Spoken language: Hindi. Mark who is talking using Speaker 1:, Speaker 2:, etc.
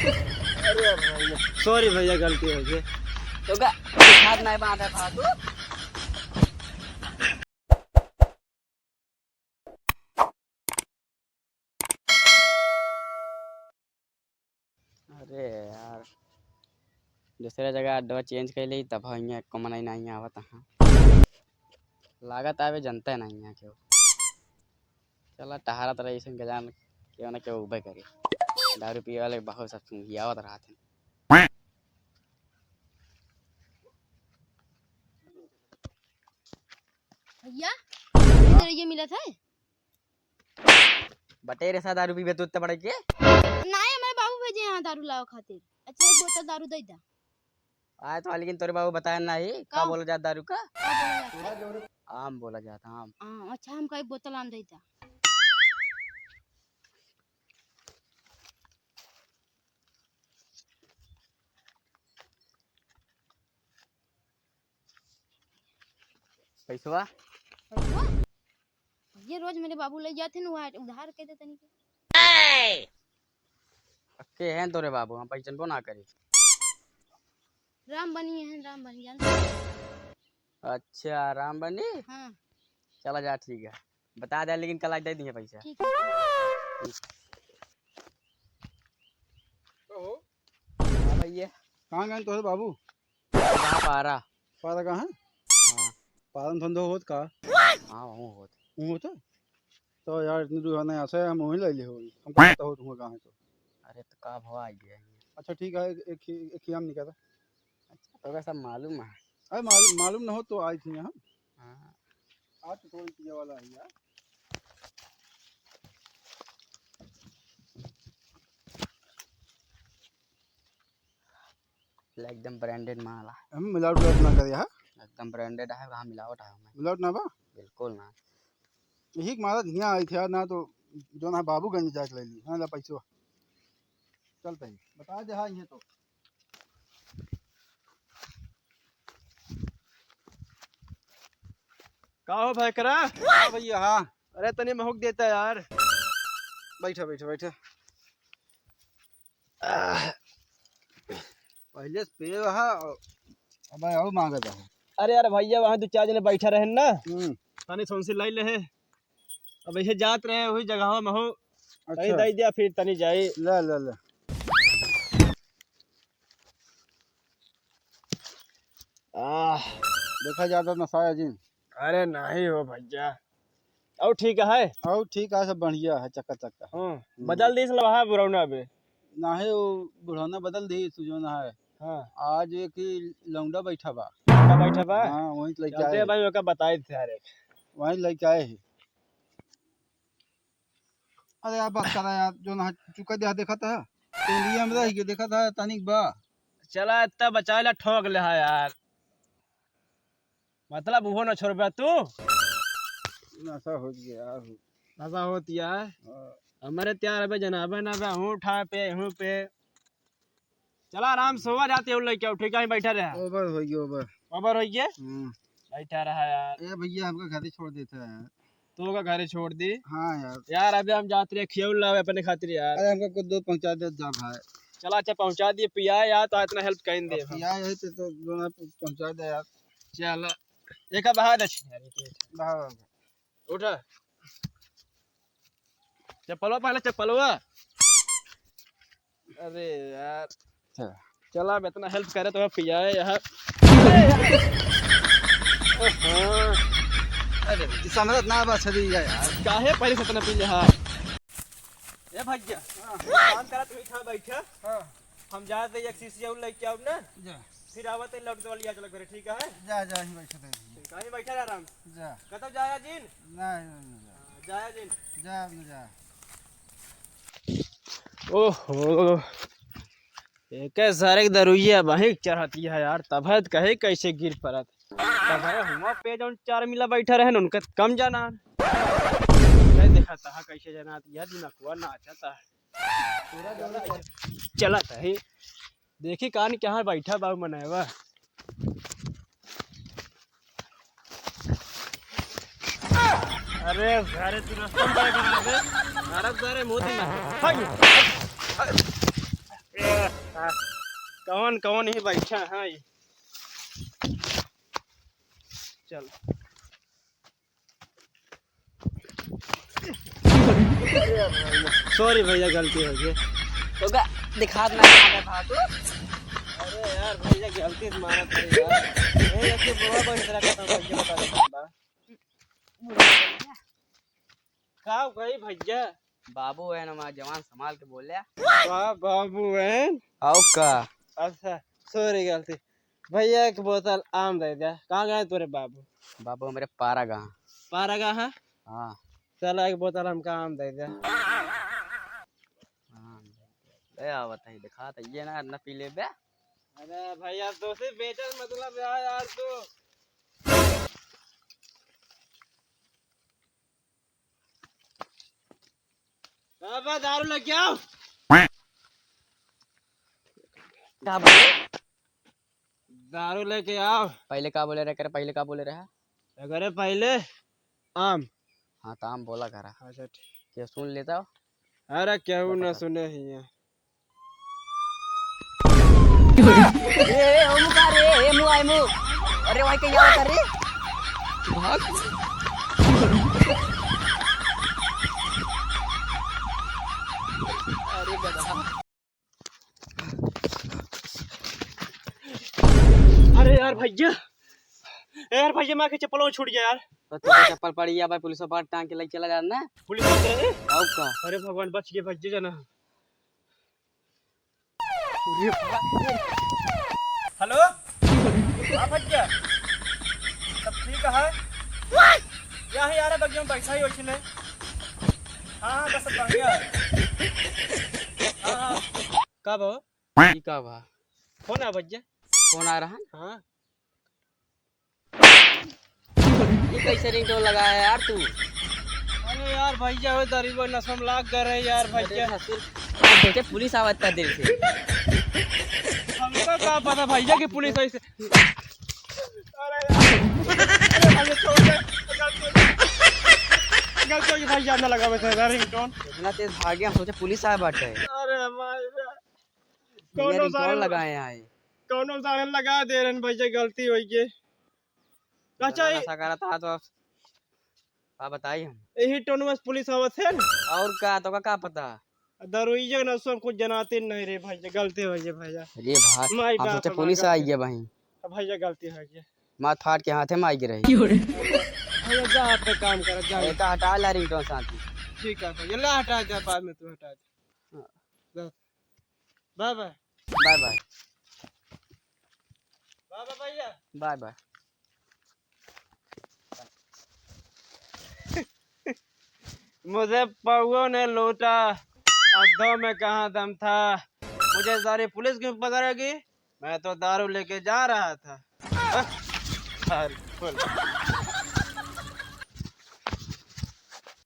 Speaker 1: अरे भैया सॉरी भैया, गलती हो गई।
Speaker 2: तो का हाथ नहीं बांधा था तू। अरे यार दूसरे जगह अड्डा चेंज कर ली तब यहाँ कमन नहीं आवत हाँ लागत आवे जनता नहीं है क्यों। चला टहरत रही इसन के जान क्यों ना क्यों उबे करी दारू पिए वाले बहुत सब आवत रहा थे।
Speaker 3: भैया इधर ये मिला था
Speaker 2: बटेरे सा दारू पीबे तो बड़े के
Speaker 3: नहीं, हमारे बाबू भेजे यहाँ दारू लाओ खातिर। अच्छा एक बोतल दारू दे दा।
Speaker 2: आए तो लेकिन तोरे बाबू बताया नहीं का बोला जाता दारू का
Speaker 3: बोला जाता?
Speaker 2: आम बोला जाता आम।
Speaker 3: हाँ अच्छा, हमको एक बोतल आम दे दा।
Speaker 2: पैसवा
Speaker 3: पैसा ये रोज मेरे बाबू ले जाते न उधार कह देते नहीं।
Speaker 2: पक्के हैं तोरे बाबू हम पैसा को ना करी।
Speaker 3: राम बनी है, राम बनी जानते हो?
Speaker 2: अच्छा राम बनी।
Speaker 3: हाँ
Speaker 2: चला जा ठीक है बता दे लेकिन कल आज दे दिए पैसा।
Speaker 3: ठीक है।
Speaker 2: हाँ भैया
Speaker 1: कहाँ गए तो बाबू?
Speaker 2: कहाँ पारा
Speaker 1: पारा कहाँ है?
Speaker 2: हाँ
Speaker 1: पारन धंधो होत का?
Speaker 2: हाँ वहाँ होत
Speaker 1: वो होता तो यार इतनी दूर आने ऐसे हम वहीं ले ले हो हमको पता हो तुम कहाँ है तो।
Speaker 2: अरे तो का भवा आई गया है।
Speaker 1: अच्छा ठीक है, एक ही आम निकाला।
Speaker 2: अच्छा तो कैसा मालूम है।
Speaker 1: अरे मालूम न हो तो आई थी यहाँ।
Speaker 2: हाँ
Speaker 1: आज तो थोड़ी पिया वाला है यार।
Speaker 2: एकदम ब्रांडेड माल है।
Speaker 1: हम मिलावट ना करे हाँ।
Speaker 2: एकदम ब्रांडेड है कहाँ मिलावट है हमें
Speaker 1: मिलावट ना बा
Speaker 2: बिल्कुल ना।
Speaker 1: यही मारा धनिया आई थी यार ना तो जो ना बाबूगंज जाके ले ली हाँ ला पैसा चलते ही बता दे हाँ ये तो।
Speaker 4: का हो भाई करा?
Speaker 1: हाँ भैया हाँ।
Speaker 4: अरे तनी महक देता यार।
Speaker 1: बैठे बैठे बैठे पहले से पे रहा अब और मांगा था।
Speaker 4: अरे यार भैया वहाँ दो चार जने बैठा रहे ना
Speaker 1: हम्म
Speaker 4: तनी सोनसी लाई ले। अब ऐसे जात रहे वही जगह में हो कहीं
Speaker 1: अच्छा
Speaker 4: दे दिया फिर तनी जाई।
Speaker 1: ले ले ले देखा जाता नशा है जी।
Speaker 4: अरे नहीं हो भैया और ठीक है।
Speaker 1: और ठीक है सब बढ़िया है चक्का चक्का।
Speaker 4: हाँ बदल दी वहाँ बुरौना पे।
Speaker 1: ना है वो बुढ़ाना बदल दी सुजोना है।
Speaker 4: हाँ
Speaker 1: आज एक ही लौंडा बैठा बा।
Speaker 4: क्या बैठा बा?
Speaker 1: हाँ वहीं लेके
Speaker 4: चलते
Speaker 1: आए
Speaker 4: भाई ओका बताए थे यार।
Speaker 1: वहीं लेके आए हैं। अरे यार बात कर यार जो ना चुका दिया देखा था तो इंडिया में रह के देखा था तनिक बा।
Speaker 4: चला इतना बचा ला ठोक ले है यार मतलब वो ना छोड़ तू
Speaker 1: नशा हो गया यार।
Speaker 4: ऐसा होती है
Speaker 1: हाँ।
Speaker 4: हमारे त्यार अबे जनाबे ना बे हूँ उठा पे हूँ पे चला आराम से हुआ जाते हो लेके आओ ठीक है बैठा रहा
Speaker 1: ओवर हो गया ओवर।
Speaker 4: खबर हो गया
Speaker 1: हम्म।
Speaker 4: बैठा रहा यार।
Speaker 1: ए भैया हमको घर ही छोड़ देता है यार।
Speaker 4: तू का घर छोड़ दी
Speaker 1: हाँ यार।
Speaker 4: यार अभी हम जाते रहे खेल लावे अपने खातिर यार।
Speaker 1: अरे हमको कुछ दूर पहुंचा दे जा भाई।
Speaker 4: चला अच्छा पहुंचा दिए पिया यार तो इतना हेल्प कर दे हम।
Speaker 1: यार यही तो दोनों पहुंचा दे यार।
Speaker 4: चल एक बाहर अच्छी यार
Speaker 1: बाहर
Speaker 4: उठ चप्पलवा पहले चप्पलवा। अरे यार चला मैं इतना हेल्प करे तो पिया है यार।
Speaker 1: अरे समझ ना बस छदी यार।
Speaker 4: काहे पहले से इतना पी ले हां ए भैया काम करा तू खा बैठा।
Speaker 1: हां
Speaker 4: हम जाते एक शीशी और लेके आओ ना
Speaker 1: जा
Speaker 4: फिर आवत लग दो लिया चलो घर ठीक है।
Speaker 1: जा जा ही बैठे दे
Speaker 4: कहीं बैठा रह आराम
Speaker 1: जा
Speaker 4: कतब जाया जिन
Speaker 1: ना
Speaker 4: जाया जिन
Speaker 1: जा ना जा।
Speaker 4: ओहो एक सारे दरुइया वहीं चढ़ती है यार तबहत कहे कैसे गिर पड़त तब हुआ पे जो चार मिला बैठा रहे उनका कम जाना देखा था कैसे जाना यह दिमाग ना चाहता है चला था ही देखी कहानी क्या बैठा बाबू मनाएवा। अरे सारे तू रास्ता में करा दे सारे मोती में हाँ, कौन कौन ही बैठा है ये। चल सॉरी भैया गलती हो गई।
Speaker 2: तो का दिखा ना था तू।
Speaker 4: अरे यार भैया गलती से मारा था यार। ये ऐसे बुरा बन रहा था भैया बता देता। का गई भैया?
Speaker 2: बाबू है ना जवान संभाल के बोले।
Speaker 4: वाह बाबू है।
Speaker 2: आओ का
Speaker 4: अच्छा सॉरी गलती। भैया एक बोतल आम दे दे। कहाँ गए तेरे बाबू?
Speaker 2: बाबू मेरे पारा गा।
Speaker 4: पारा का है?
Speaker 2: हाँ
Speaker 4: चलो एक बोतल हमका आम दे दे।
Speaker 2: हाँ ले आ बताइए दिखा तो ये ना पी ले बे।
Speaker 4: अरे भैया तो से बेचल मतलब यार तू। बाबा दारू लेके आओ।
Speaker 2: क्या बोले?
Speaker 4: दारू लेके आओ।
Speaker 2: पहले का बोले रहे करे पहले का बोले रहा?
Speaker 4: अगर पहले आम।
Speaker 2: हाँ तो आम बोला करा।
Speaker 4: अच्छा ठीक।
Speaker 2: क्या सुन लेता हो?
Speaker 4: अरे केहू न सुने ही है।
Speaker 2: ए ओमु का रे ए मु आई मु। अरे भाई क्या होता रे? भाग। अरे गधा।
Speaker 4: अरे यार भैया मैं के चप्पलों छूट गया यार।
Speaker 2: तो तुझे चप्पल पड़ी या भाई पुलिस वाला टांग के लेके चला जाना है।
Speaker 4: पुलिस वाले ने?
Speaker 2: आओ का।
Speaker 4: अरे भगवान बच गए भैया जाना। हेलो हाँ भैया सब ठीक है? यहाँ यार बग्गी में बैठा ही हो इसने। हाँ बस सब बढ़िया। हाँ कब हो?
Speaker 2: ठीक है भा।
Speaker 4: फोन आ भैया।
Speaker 2: कौन आ रहा है?
Speaker 4: हाँ
Speaker 2: ये कैसे रिंगटोन लगाया यार तू?
Speaker 4: अरे यार भैया वो दरीबो नसम लाग गए रहे यार भैया।
Speaker 2: सोचे पुलिस आवत था देर से।
Speaker 4: हमको क्या पता भैया की पुलिस ऐसे। अरे यार अरे छोड़ दे। गलती हो गई भैया ना लगा वैसे रिंगटोन।
Speaker 2: इतना तेज भाग गया सोचे पुलिस आया बाटे।
Speaker 4: अरे हमारे
Speaker 2: ये रिंगटोन लगाए हैं।
Speaker 4: कौनो सारे लगा दे रहे भैया गलती हो गई। अच्छा
Speaker 2: ऐसा करा था तो आप बताइए हम।
Speaker 4: यही टोन में पुलिस आवत है ना?
Speaker 2: और का तो का क्या पता?
Speaker 4: दरुइया न सब कुछ जनाते नहीं रे भैया गलती हो गई भैया।
Speaker 2: अरे भाई
Speaker 4: माई
Speaker 2: हम
Speaker 4: बाप
Speaker 2: सोचे
Speaker 4: हमारा
Speaker 2: पुलिस आई है भाई।
Speaker 4: भैया गलती हो गई।
Speaker 2: माथ फाड़ के हाथे में आई के रही।
Speaker 4: भैया जा आप पे काम कर जा।
Speaker 2: एक हटा ला रिंगटोन साथी।
Speaker 4: ठीक है भैया ला हटा जा बाद में तू हटा दे। Bye bye.
Speaker 2: Bye bye.
Speaker 4: Bye bye भैया।
Speaker 2: Bye bye.
Speaker 4: मुझे पौओं ने लूटा अड्डों में कहाँ दम था। मुझे सारी पुलिस क्यों पकड़ेगी? मैं तो दारू लेके जा रहा था।